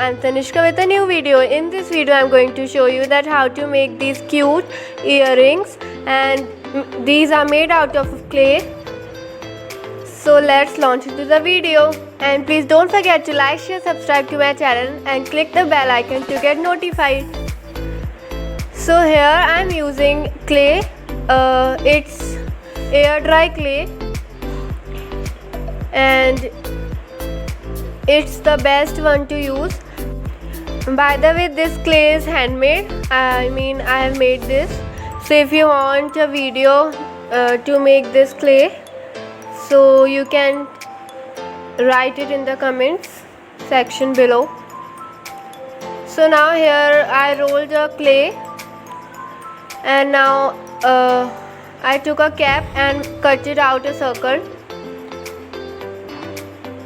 I'm Tanishka with a new video. In this video I'm going to show you that how to make these cute earrings, and these are made out of clay. So let's launch into the video, and please don't forget to like, share, subscribe to my channel and click the bell icon to get notified. So here I'm using clay. It's air dry clay and it's the best one to use. By the way, this clay is handmade. I have made this. So if you want a video to make this clay, so you can write it in the comments section below. So now here I rolled a clay, and now I took a cap and cut it out a circle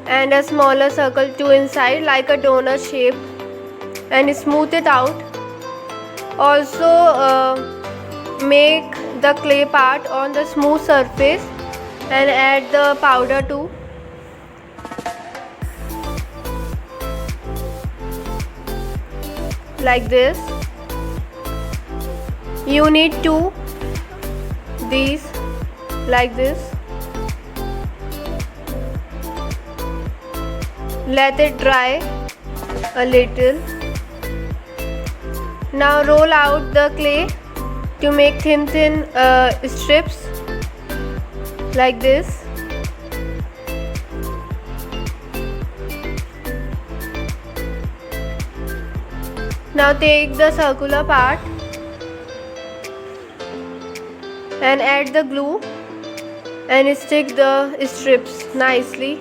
and a smaller circle too inside, like a donut shape, and smooth it out. Also make the clay part on the smooth surface and add the powder too. Like this. You need these like this. Let it dry a little. Now roll out the clay to make thin strips like this. Now take the circular part and add the glue and stick the strips nicely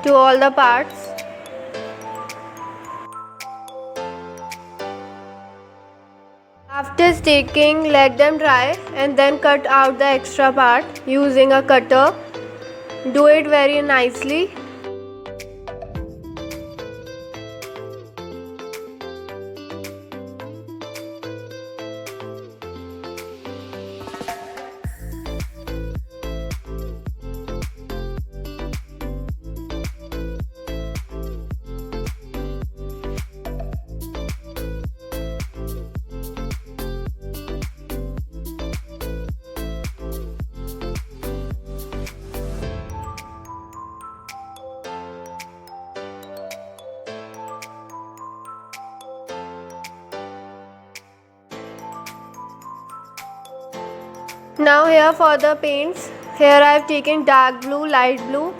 to all the parts. After sticking, let them dry and then cut out the extra part using a cutter. Do it very nicely. Now here for the paints, here I have taken dark blue, light blue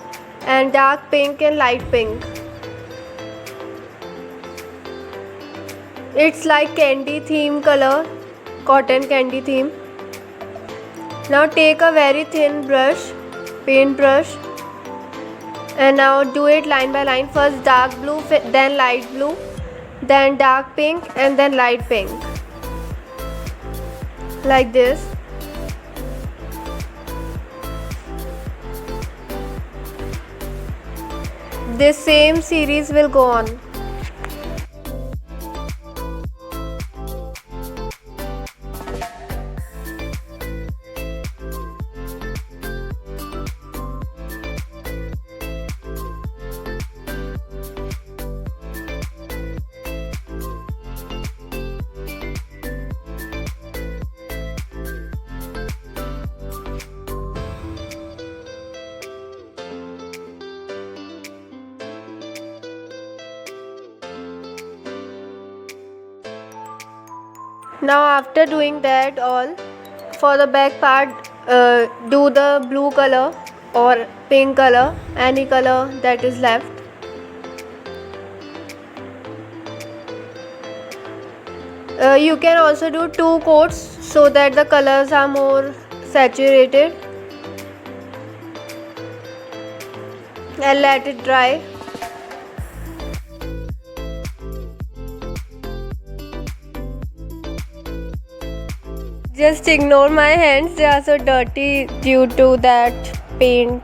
and dark pink and light pink. It's like candy theme color, cotton candy theme. Now take a very thin brush, paint brush, and now do it line by line. First dark blue, then light blue, then dark pink and then light pink. Like this. This same series will go on. Now after doing that all, for the back part, do the blue color or pink color, any color that is left. You can also do 2 coats so that the colors are more saturated, and let it dry. Just ignore my hands, they are so dirty due to that paint.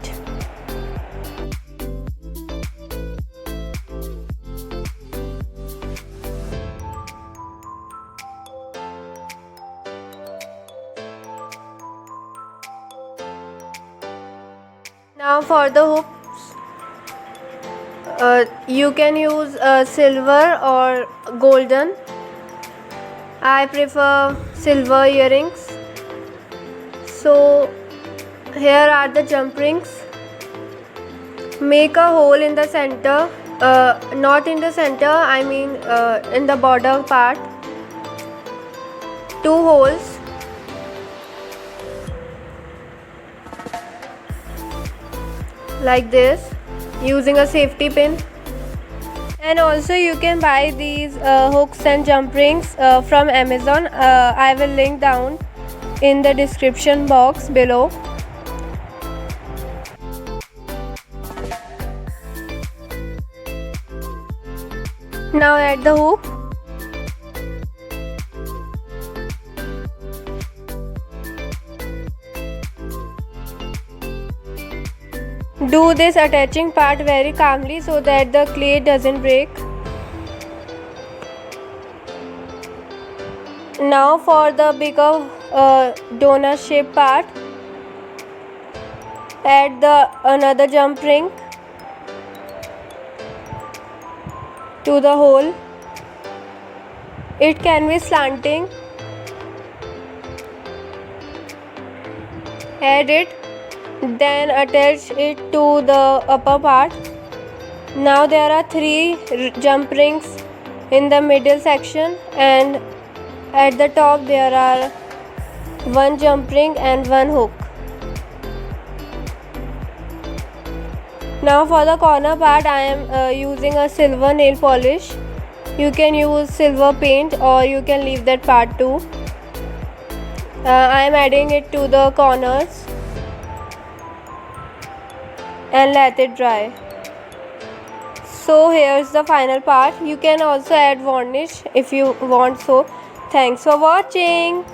Now for the hooks, You can use silver or golden. I prefer silver earrings. So here are the jump rings. Make a hole in the center, not in the center, I mean in the border part. 2 holes. Like this, using a safety pin. And also you can buy these hooks and jump rings from Amazon. I will link down in the description box below. Now add the hook. Do this attaching part very calmly so that the clay doesn't break. Now for the bigger donut shape part, add another jump ring to the hole. It can be slanting. Add it, then attach it to the upper part. Now there are 3 jump rings in the middle section, and at the top there are 1 jump ring and 1 hook. Now for the corner part, I am using a silver nail polish. You can use silver paint or you can leave that part too. I am adding it to the corners and let it dry. So here's the final part. You can also add varnish if you want so. Thanks for watching.